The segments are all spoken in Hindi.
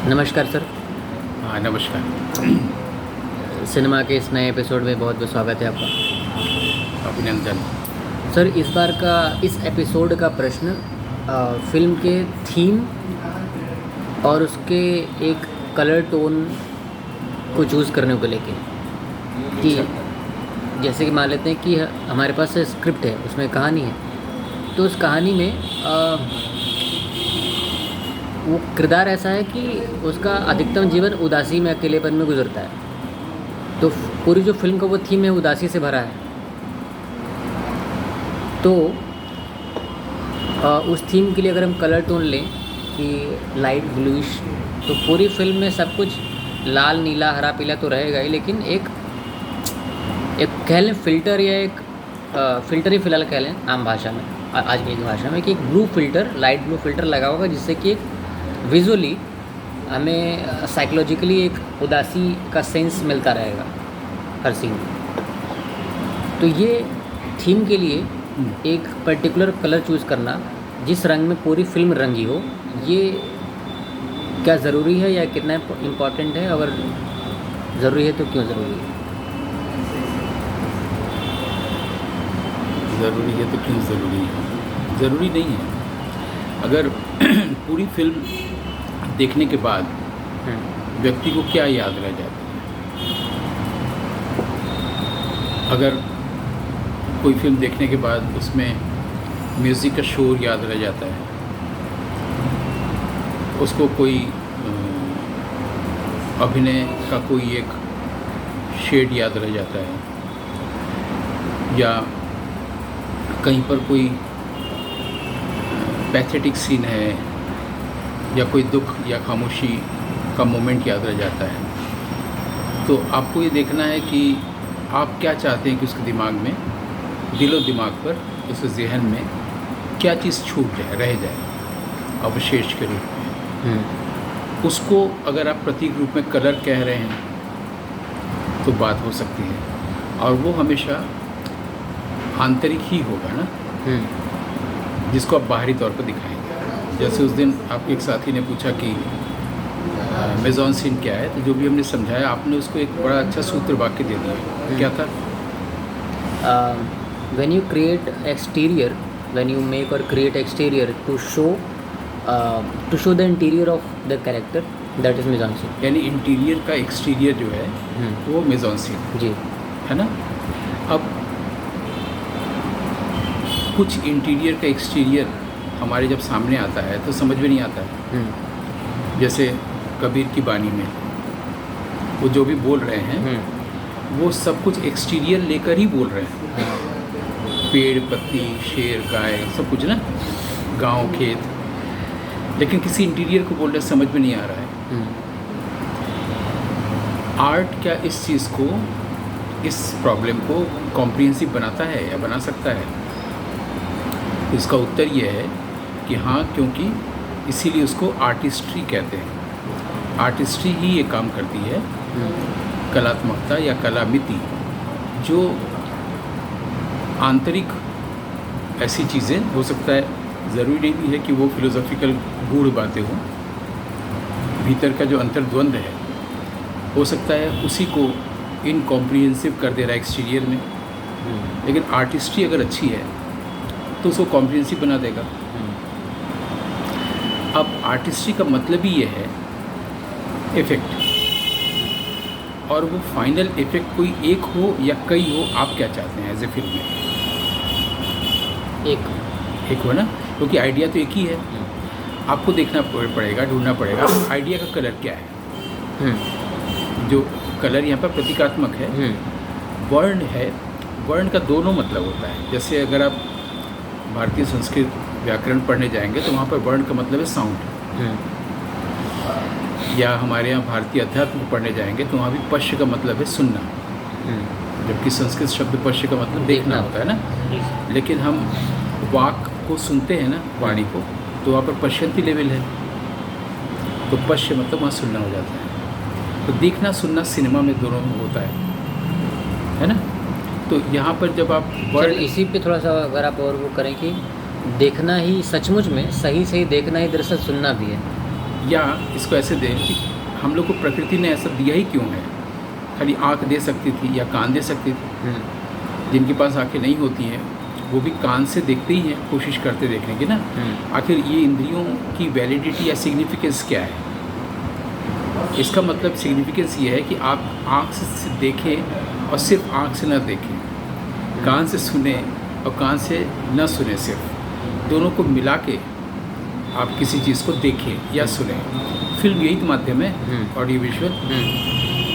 नमस्कार सर। हाँ, नमस्कार। सिनेमा के इस नए एपिसोड में बहुत बहुत स्वागत है आपका। अभिनंदन। सर, इस बार का इस एपिसोड का प्रश्न फिल्म के थीम और उसके एक कलर टोन को चूज़ करने को लेके कि जैसे कि मान लेते हैं कि हमारे पास स्क्रिप्ट है, उसमें कहानी है, तो उस कहानी में वो किरदार ऐसा है कि उसका अधिकतम जीवन उदासी में, अकेलेपन में गुजरता है। तो पूरी जो फिल्म का वो थीम है उदासी से भरा है। तो उस थीम के लिए अगर हम कलर टोन लें कि लाइट ब्लूइश, तो पूरी फिल्म में सब कुछ लाल नीला हरा पीला तो रहेगा ही, लेकिन एक कह लें फ़िल्टर या एक फ़िल्टर ही फ़िलहाल कह लें आम भाषा में, आज की भाषा में, कि एक blue filter, light blue filter लगा होगा, जिससे कि एक विजुअली हमें साइकोलॉजिकली एक उदासी का सेंस मिलता रहेगा हर सीन में। तो ये थीम के लिए एक पर्टिकुलर कलर चूज़ करना, जिस रंग में पूरी फिल्म रंगी हो, ये क्या ज़रूरी है या कितना इम्पोर्टेंट है? अगर ज़रूरी है तो क्यों ज़रूरी है? ज़रूरी है तो क्यों ज़रूरी है? ज़रूरी नहीं है। अगर पूरी फिल्म देखने के बाद व्यक्ति को क्या याद रह जाती है? अगर कोई फिल्म देखने के बाद उसमें म्यूज़िक का शोर याद रह जाता है, उसको कोई अभिनय का कोई एक शेड याद रह जाता है, या कहीं पर कोई पैथेटिक सीन है, या कोई दुख या खामोशी का मोमेंट याद रह जाता है, तो आपको ये देखना है कि आप क्या चाहते हैं कि उसके दिमाग में, दिलो दिमाग पर, उसके जहन में क्या चीज़ छूट जाए, रह जाए अवशेष के रूप में। उसको अगर आप प्रतीक रूप में कलर कह रहे हैं तो बात हो सकती है, और वो हमेशा आंतरिक ही होगा ना, जिसको आप बाहरी तौर पर दिखाएंगे। जैसे उस दिन आपके एक साथी ने पूछा कि मेजॉन सीन क्या है, तो जो भी हमने समझाया, आपने उसको एक बड़ा अच्छा सूत्र वाक्य दे दिया। क्या था? When you create exterior, when you make or create exterior to show the interior of the character, that is mise-en-scène। यानी इंटीरियर का एक्सटीरियर जो है वो मेजॉन-सीन जी है ना। अब कुछ इंटीरियर का एक्सटीरियर हमारे जब सामने आता है तो समझ में नहीं आता है। जैसे कबीर की बानी में वो जो भी बोल रहे हैं वो सब कुछ एक्सटीरियर लेकर ही बोल रहे हैं। पेड़, पत्ती, शेर, गाय, सब कुछ ना, गांव, खेत, लेकिन किसी इंटीरियर को बोल रहे समझ में नहीं आ रहा है। आर्ट क्या इस चीज़ को, इस प्रॉब्लम को कॉम्प्रिहेंसिव बनाता है या बना सकता है? इसका उत्तर ये है कि हाँ, क्योंकि इसीलिए उसको आर्टिस्ट्री कहते हैं। आर्टिस्ट्री ही ये काम करती है, कलात्मकता या कलामिति, जो आंतरिक ऐसी चीज़ें, हो सकता है, ज़रूरी नहीं भी है कि वो फिलोसॉफिकल गूढ़ बातें हों, भीतर का जो अंतर्द्वंद है, हो सकता है उसी को इनकॉम्प्रिहेंसिव कर दे रहा है एक्सटीरियर में। लेकिन आर्टिस्ट्री अगर अच्छी है तो उसको कॉम्प्रिहेंसिव बना देगा। अब आर्टिस्ट्री का मतलब ही ये है इफ़ेक्ट, और वो फाइनल इफ़ेक्ट कोई एक हो या कई हो, आप क्या चाहते हैं एज ए फिल्म में? एक हो ना, क्योंकि आइडिया तो एक ही है। आपको देखना पड़ेगा, ढूंढना पड़ेगा आइडिया का कलर क्या है। जो कलर यहाँ पर प्रतीकात्मक है, वर्ण है, वर्ण का दोनों मतलब होता है। जैसे अगर आप भारतीय संस्कृत व्याकरण पढ़ने जाएंगे तो वहाँ पर वर्ण का मतलब है साउंड, या हमारे यहाँ भारतीय अध्यात्म को पढ़ने जाएंगे तो वहाँ भी पश्य का मतलब है सुनना, जबकि संस्कृत शब्द पश्य का मतलब देखना होता है ना। लेकिन हम वाक को सुनते हैं ना, वाणी को, तो वहाँ पर पश्यंती लेवल है, तो पश्य मतलब वहाँ सुनना हो जाता है। तो देखना सुनना सिनेमा में दोनों में होता है ना। तो यहाँ पर जब आप वर्ड, इसी पे थोड़ा सा अगर आप और वो करें कि देखना ही सचमुच में सही देखना ही दरअसल सुनना भी है। या इसको ऐसे दें कि हम लोग को प्रकृति ने ऐसा दिया ही क्यों है? खाली आँख दे सकती थी या कान दे सकती थी। जिनके पास आँखें नहीं होती हैं वो भी कान से देखते ही हैं, कोशिश करते देखने की ना। आखिर ये इंद्रियों की वैलिडिटी या सिग्निफिकेंस क्या है? इसका मतलब सिग्निफिकेंस ये है कि आप आँख से देखें और सिर्फ आँख से न देखें, कान से सुने और कान से न सुने, सिर्फ दोनों को मिला के आप किसी चीज़ को देखें या सुने। फिल्म यही तो माध्यम है, ऑडियो विजुअल।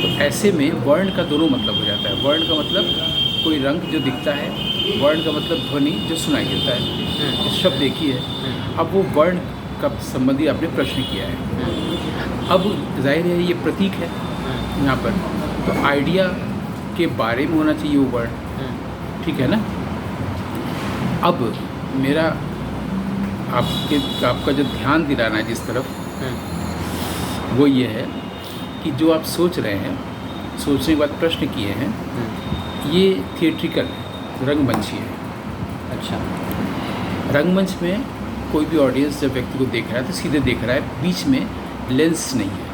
तो ऐसे में वर्ण का दोनों मतलब हो जाता है। वर्ण का मतलब कोई रंग जो दिखता है, वर्ण का मतलब ध्वनि जो सुनाई देता है। शब्द एक ही है। अब वो वर्ण का संबंधी आपने प्रश्न किया है। अब जाहिर है ये प्रतीक है यहाँ पर, तो आइडिया के बारे में होना चाहिए वो वर्ण, ठीक है ना। अब मेरा आपका जो ध्यान दिलाना है जिस तरफ, वो ये है कि जो आप सोच रहे हैं, सोचने के बाद प्रश्न किए हैं, ये थिएट्रिकल रंगमंची है। अच्छा। रंगमंच में कोई भी ऑडियंस जब व्यक्ति को देख रहा है तो सीधे देख रहा है, बीच में लेंस नहीं है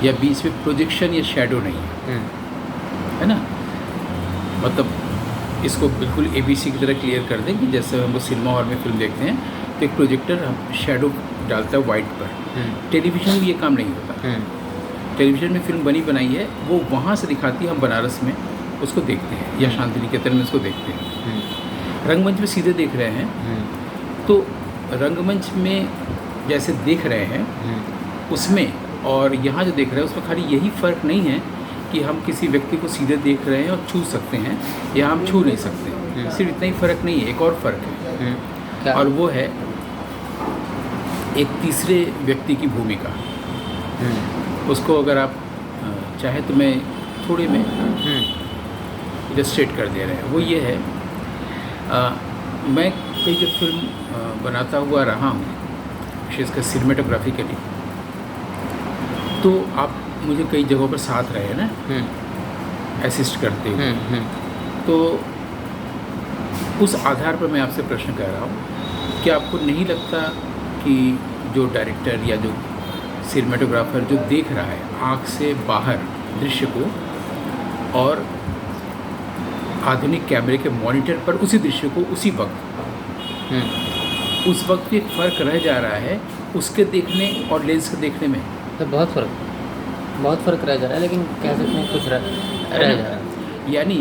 या बीच में प्रोजेक्शन या शैडो नहीं है ना। मतलब इसको बिल्कुल ABC की तरह क्लियर कर दें कि जैसे हम लोग सिनेमा हॉल में फिल्म देखते हैं तो एक प्रोजेक्टर शैडो डालता है वाइट पर। टेलीविज़न में ये काम नहीं होता। टेलीविज़न में फिल्म बनी बनाई है, वो वहाँ से दिखाती है, हम बनारस में उसको देखते हैं या शांति निकेतन में उसको देखते हैं। रंगमंच में सीधे देख रहे हैं, तो रंगमंच में जैसे देख रहे हैं उसमें और यहाँ जो देख रहे हैं उसमें खाली यही फ़र्क नहीं है कि हम किसी व्यक्ति को सीधे देख रहे हैं और छू सकते हैं या हम छू नहीं सकते। सिर्फ इतना ही फ़र्क नहीं है, एक और फ़र्क है, और वो है एक तीसरे व्यक्ति की भूमिका। उसको अगर आप चाहे तो मैं थोड़े में इलस्ट्रेट कर दे रहे हैं। वो ये है, मैं कई जब फिल्म बनाता हुआ रहा हूँ, विशेषकर सिनेमेटोग्राफी के लिए, तो आप मुझे कई जगहों पर साथ रहे ना, असिस्ट करते हुए। तो उस आधार पर मैं आपसे प्रश्न कर रहा हूँ कि आपको नहीं लगता कि जो डायरेक्टर या जो सिनेमेटोग्राफर जो देख रहा है आँख से बाहर दृश्य को और आधुनिक कैमरे के मॉनिटर पर उसी दृश्य को उसी वक्त उस वक्त एक फ़र्क रह जा रहा है उसके देखने और लेंस के देखने में? तो बहुत फ़र्क रह जा रहा है, लेकिन कह सकते हैं कुछ रह जा रहा है। यानी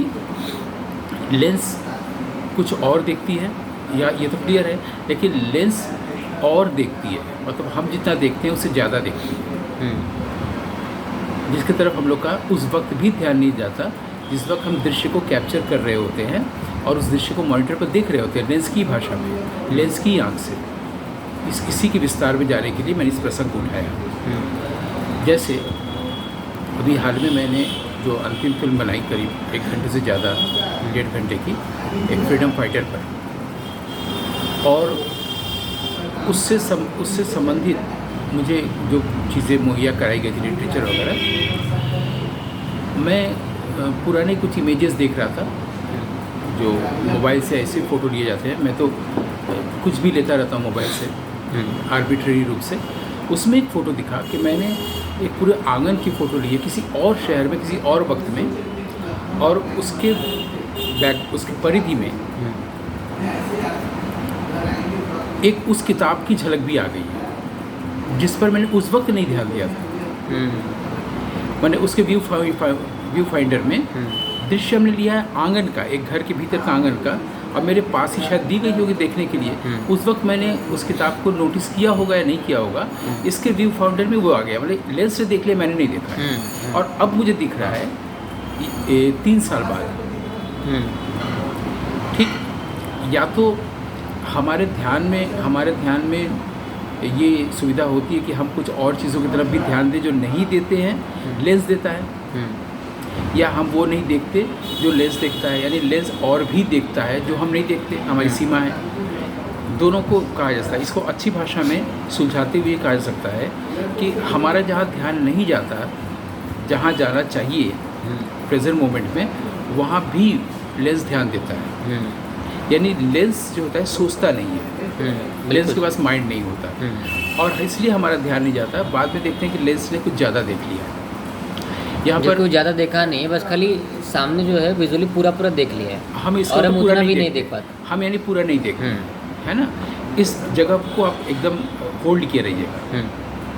लेंस कुछ और देखती है, या ये तो क्लियर है, लेकिन लेंस और देखती है, मतलब हम जितना देखते हैं उससे ज़्यादा देखती है, जिसकी तरफ हम लोग का उस वक्त भी ध्यान नहीं जाता जिस वक्त हम दृश्य को कैप्चर कर रहे होते हैं और उस दृश्य को मॉनिटर पर देख रहे होते हैं, लेंस की भाषा में, लेंस की आँख से। इसी के विस्तार में जाने के लिए मैंने इस प्रसंग को उठाया। जैसे अभी हाल में मैंने जो अंतिम फिल्म बनाई, करीब 1 घंटे से ज़्यादा, 1.5 घंटे की, एक फ्रीडम फाइटर पर, और उससे संबंधित मुझे जो चीज़ें मुहैया कराई गई थी, लिटरेचर वगैरह, मैं पुराने कुछ इमेजेस देख रहा था जो मोबाइल से ऐसे फ़ोटो लिए जाते हैं। मैं तो कुछ भी लेता रहता हूँ मोबाइल से, आर्बिट्रेरी रूप से। उसमें एक फ़ोटो दिखा कि मैंने एक पूरे आंगन की फ़ोटो ली है किसी और शहर में, किसी और वक्त में, और उसके परिधि में एक उस किताब की झलक भी आ गई है जिस पर मैंने उस वक्त नहीं ध्यान दिया था। मैंने उसके व्यू फाइंडर में दृश्य हमने लिया है आंगन का, एक घर के भीतर का आंगन का, और मेरे पास ही शायद दी गई होगी देखने के लिए। उस वक्त मैंने उस किताब को नोटिस किया होगा या नहीं किया होगा, इसके व्यू फाइंडर में वो आ गया, मतलब लेंस से देख लिया, मैंने नहीं देखा है। और अब मुझे दिख रहा है 3 साल बाद। ठीक, या तो हमारे ध्यान में ये सुविधा होती है कि हम कुछ और चीज़ों की तरफ भी ध्यान दें जो नहीं देते हैं, लेंस देता है, या हम वो नहीं देखते जो लेंस देखता है, यानी लेंस और भी देखता है जो हम नहीं देखते, हमारी सीमा है। दोनों को कहा जा सकता है। इसको अच्छी भाषा में सुलझाते हुए कहा जा सकता है कि हमारा जहाँ ध्यान नहीं जाता, जहाँ जाना चाहिए प्रेजेंट मोमेंट में, वहाँ भी लेंस ध्यान देता है। यानी लेंस जो होता है सोचता नहीं है, लेंस के पास माइंड नहीं होता। और इसलिए हमारा ध्यान नहीं जाता, बाद में देखते हैं कि लेंस ने कुछ ज़्यादा देख लिया। यहाँ जो पर कुछ ज़्यादा देखा नहीं, बस खाली सामने जो है विजुअली पूरा देख लिया है, हम इसको और तो हम पूरा उतना भी नहीं देखते। देख पाते। हम यानी पूरा नहीं देखते, है ना। इस जगह को आप एकदम होल्ड किए रहिएगा,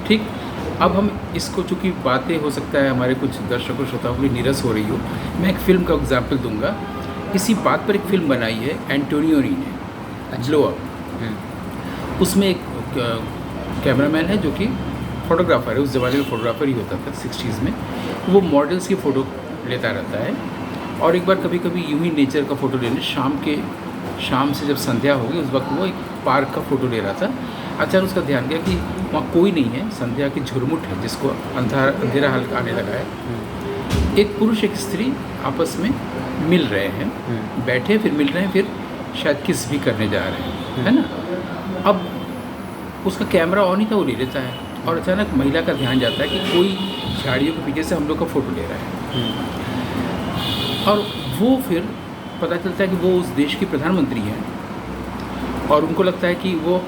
ठीक। अब हम इसको, चूँकि बातें हो सकता है हमारे कुछ दर्शकों श्रोताओं की नीरस हो रही हो, मैं एक फ़िल्म का एग्जाम्पल दूंगा। इसी बात पर एक फ़िल्म बनाई है एंटोनियोनी ने, ब्लो अप। उसमें एक कैमरामैन है जो कि फोटोग्राफ़र है, उस ज़माने में फोटोग्राफ़र ही होता था 60s में। वो मॉडल्स की फ़ोटो लेता रहता है, और एक बार कभी कभी यूं ही नेचर का फ़ोटो लेने शाम से जब संध्या हो गई, उस वक्त वो एक पार्क का फ़ोटो ले रहा था। अचानक उसका ध्यान गया कि वहाँ कोई नहीं है, संध्या की झुरमुट है जिसको अंधेरा हल्का आने लगा है। एक पुरुष एक स्त्री आपस में मिल रहे हैं, बैठे फिर मिल रहे हैं, फिर शायद किस भी करने जा रहे हैं, है ना। अब उसका कैमरा ऑन ही था, वो ले लेता है, और अचानक महिला का ध्यान जाता है कि कोई झाड़ियों के पीछे से हम लोग का फ़ोटो ले रहा है। और वो फिर पता चलता है कि वो उस देश की प्रधानमंत्री हैं, और उनको लगता है कि वो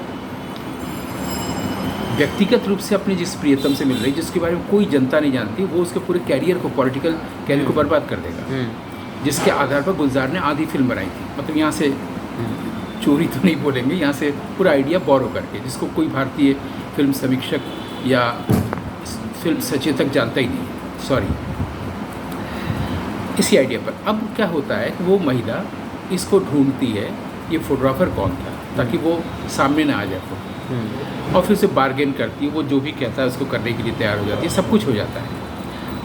व्यक्तिगत रूप से अपनी जिस प्रियतम से मिल रही, जिसके बारे में कोई जनता नहीं जानती, वो उसके पूरे कैरियर को, पॉलिटिकल कैरियर को बर्बाद कर देगा। जिसके आधार पर गुलजार ने आधी फिल्म बनाई थी। मतलब यहाँ से चोरी तो नहीं बोलेंगे, यहाँ से पूरा आइडिया बोरो करके, जिसको कोई भारतीय फिल्म समीक्षक या फिल्म सचेतक जानता ही नहीं, सॉरी। इसी आइडिया पर अब क्या होता है कि वो महिला इसको ढूंढती है, ये फोटोग्राफर कौन था, ताकि वो सामने ना आ जाए फोटो, और फिर से बार्गेन करती है, वो जो भी कहता है उसको करने के लिए तैयार हो जाती है, सब कुछ हो जाता है,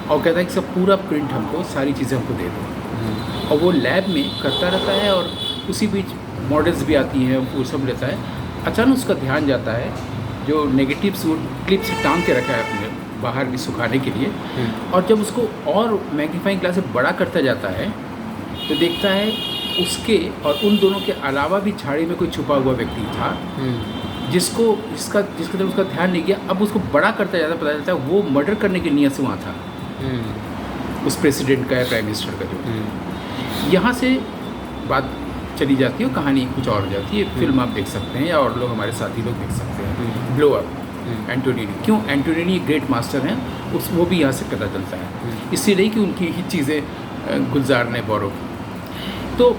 और कहता है कि सब पूरा प्रिंट हमको, सारी चीज़ें हमको दे दो। और वो लैब में करता रहता है, और उसी बीच मॉडल्स भी आती हैं, वो सब लेता है। अचानक उसका ध्यान जाता है, जो नेगेटिव क्लिप से टांग के रखा है अपने बाहर भी सुखाने के लिए, और जब उसको और मैग्नीफाइंग ग्लास से बड़ा करता जाता है तो देखता है उसके और उन दोनों के अलावा भी झाड़ी में कोई छुपा हुआ व्यक्ति था, जिसका तरफ उसका ध्यान नहीं गया। अब उसको बड़ा करता जाता, पता चलता है वो मर्डर करने की नीयत से वहाँ था, उस प्रेसिडेंट का या प्राइम मिनिस्टर का जो। यहाँ से बात चली जाती है, कहानी कुछ और हो जाती है। फिल्म आप देख सकते हैं, या और लोग हमारे साथी लोग देख सकते हैं, ब्लो अप, एंटोनियोनी। क्यों एंटोनियोनी ग्रेट मास्टर हैं, वो भी यहाँ से पता चलता है। इसलिए नहीं कि उनकी ही चीज़ें गुलजार ने बोरो की। तो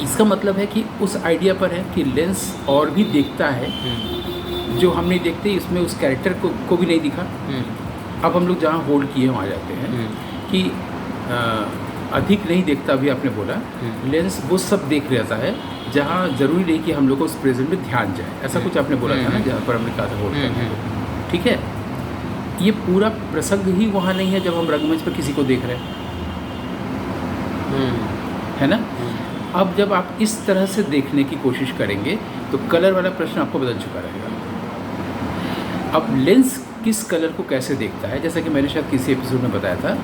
इसका मतलब है कि उस आइडिया पर है कि लेंस और भी देखता है जो हम नहीं देखते, इसमें उस कैरेक्टर को भी नहीं दिखा। अब हम लोग जहाँ होल्ड किए वहाँ जाते हैं कि अधिक नहीं देखता, भी आपने बोला, लेंस वो सब देख रहता है जहाँ ज़रूरी नहीं कि हम लोग को उस प्रेजेंट में ध्यान जाए, ऐसा कुछ आपने बोला था ना, जहाँ पर हमने कहा था होल्ड करने को, ठीक है। ये पूरा प्रसंग ही वहाँ नहीं है जब हम रंगमंच पर किसी को देख रहे हैं, है ना। अब जब आप इस तरह से देखने की कोशिश करेंगे तो कलर वाला प्रश्न आपको बदल चुका रहेगा। अब लेंस किस कलर को कैसे देखता है, जैसा कि मैंने शायद किसी एपिसोड में बताया था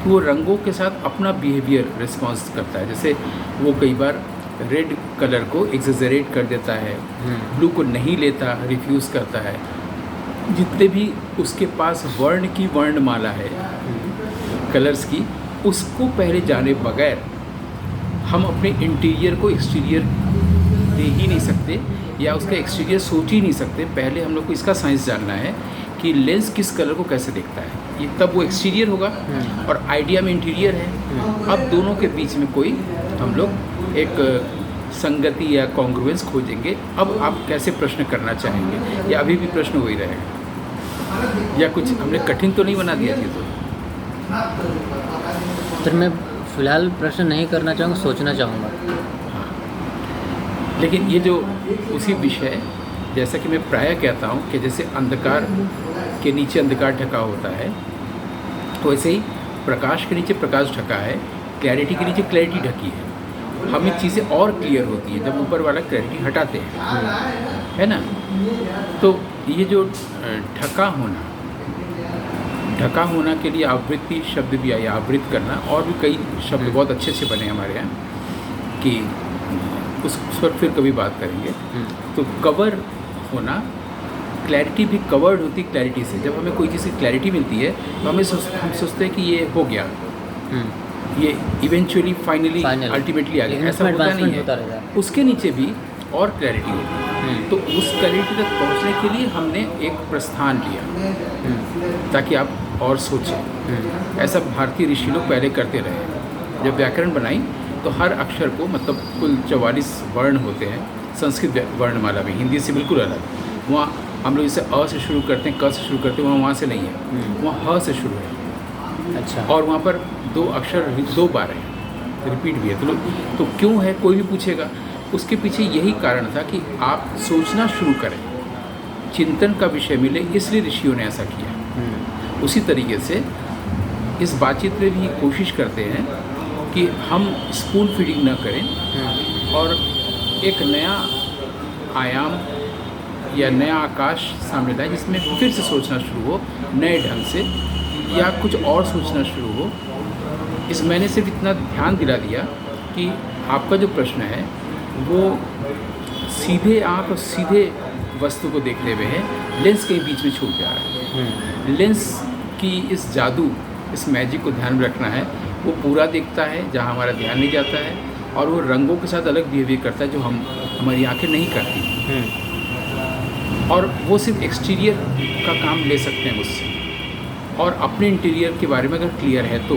कि वो रंगों के साथ अपना बिहेवियर रिस्पॉन्स करता है। जैसे वो कई बार रेड कलर को एक्सेजरेट कर देता है, ब्लू को नहीं लेता, रिफ्यूज़ करता है। जितने भी उसके पास वर्ण की वर्णमाला है कलर्स की, उसको पहले जाने बगैर हम अपने इंटीरियर को एक्सटीरियर दे ही नहीं सकते, या उसका एक्सटीरियर सोच ही नहीं सकते। पहले हम लोग को इसका साइंस जानना है कि लेंस किस कलर को कैसे देखता है, ये तब वो एक्सटीरियर होगा, और आइडिया में इंटीरियर है। अब दोनों के बीच में कोई हम लोग एक संगति या कॉन्ग्रुएंस खोजेंगे। अब आप कैसे प्रश्न करना चाहेंगे, या अभी भी प्रश्न वही रहेगा, या कुछ हमने कठिन तो नहीं बना दिया चीज़? फिर मैं फ़िलहाल प्रश्न नहीं करना चाहूँगा, सोचना चाहूँगा। हाँ, लेकिन ये जो उसी विषय, जैसा कि मैं प्रायः कहता हूँ कि जैसे अंधकार के नीचे अंधकार ढका होता है, तो वैसे ही प्रकाश के नीचे प्रकाश ढका है, क्लैरिटी के नीचे क्लैरिटी ढकी है। हमें चीज़ें और क्लियर होती है जब ऊपर वाला क्लैरिटी हटाते हैं, है ना। तो ये जो ढका होना के लिए आवृत्ति शब्द भी आई, आवृत करना, और भी कई शब्द बहुत अच्छे अच्छे बने हमारे यहाँ, कि उस पर फिर कभी बात करेंगे। तो कवर होना, क्लैरिटी भी कवर्ड होती क्लैरिटी से। जब हमें कोई चीज़ की क्लैरिटी मिलती है तो हम सोचते हैं कि ये हो गया, ये इवेंचुअली फाइनली अल्टीमेटली आ गया। ऐसा होता नहीं है, उसके नीचे भी और क्लैरिटी होती है। तो उस क्लैरिटी तक पहुंचने के लिए हमने एक प्रस्थान लिया ताकि आप और सोचें। ऐसा भारतीय ऋषि लोग पहले करते रहे। जब व्याकरण बनाई तो हर अक्षर को, मतलब कुल 44 वर्ण होते हैं संस्कृत वर्णमाला में, हिंदी से बिल्कुल अलग। वहाँ हम लोग जैसे अ से शुरू करते हैं, क से शुरू करते हैं, वहाँ से नहीं है, वहाँ ह से शुरू है। अच्छा। और वहाँ पर 2 अक्षर 2 बार है, रिपीट भी है। तो क्यों है, कोई भी पूछेगा। उसके पीछे यही कारण था कि आप सोचना शुरू करें, चिंतन का विषय मिले, इसलिए ऋषियों ने ऐसा किया। उसी तरीके से इस बातचीत में भी कोशिश करते हैं कि हम स्पून फीडिंग न करें और एक नया आयाम या नया आकाश सामने लाए जिसमें फिर से सोचना शुरू हो नए ढंग से, या कुछ और सोचना शुरू हो। इस मैंने सिर्फ इतना ध्यान दिला दिया कि आपका जो प्रश्न है वो सीधे आँख और सीधे वस्तु को देखते हुए है, लेंस कहीं बीच में छूट जा रहा है। लेंस की इस जादू, इस मैजिक को ध्यान में रखना है। वो पूरा देखता है जहाँ हमारा ध्यान नहीं जाता है, और वो रंगों के साथ अलग बिहेवियर करता है जो हमारी आंखें नहीं करती। और वो सिर्फ एक्सटीरियर का काम ले सकते हैं मुझसे, और अपने इंटीरियर के बारे में अगर क्लियर है तो।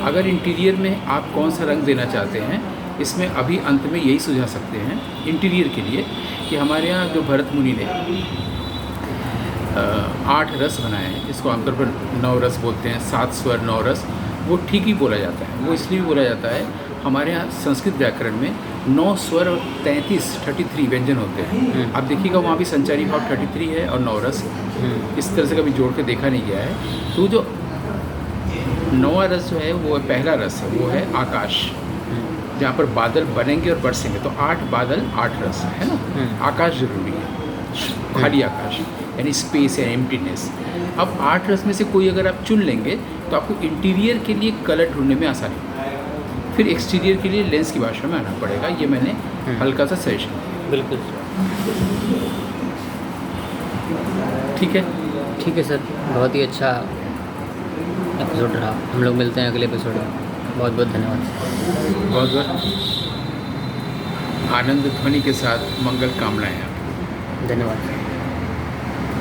अगर इंटीरियर में आप कौन सा रंग देना चाहते हैं, इसमें अभी अंत में यही सुझा सकते हैं इंटीरियर के लिए कि हमारे यहाँ जो भरत मुनि ने 8 रस बनाए हैं, इसको आमतौर पर 9 रस बोलते हैं, 7 स्वर 9 रस, वो ठीक ही बोला जाता है। वो इसलिए भी बोला जाता है, हमारे यहाँ संस्कृत व्याकरण में 9 स्वर और 33 व्यंजन होते हैं। आप देखिएगा वहाँ भी संचारी भाव 33 है और 9 रस, इस तरह से कभी जोड़ के देखा नहीं गया है। तो जो 9वां रस जो है वो पहला रस है, वो है आकाश, जहाँ पर बादल बनेंगे और बरसेंगे। तो 8 बादल 8 रस है ना। आकाश जरूरी है, खाली आकाश यानी स्पेस है, एम्प्टीनेस। अब 8 रस में से कोई अगर आप चुन लेंगे तो आपको इंटीरियर के लिए कलर ढूंढने में आसानी होगी। फिर एक्सटीरियर के लिए लेंस की भाषा में आना पड़ेगा। ये मैंने हल्का सा सजेशन दिया। बिल्कुल ठीक है। ठीक है सर, बहुत ही अच्छा एपिसोड रहा। हम लोग मिलते हैं अगले एपिसोड में। बहुत बहुत धन्यवाद। बहुत बहुत आनंद ध्वनि के साथ मंगल कामनाएं। धन्यवाद।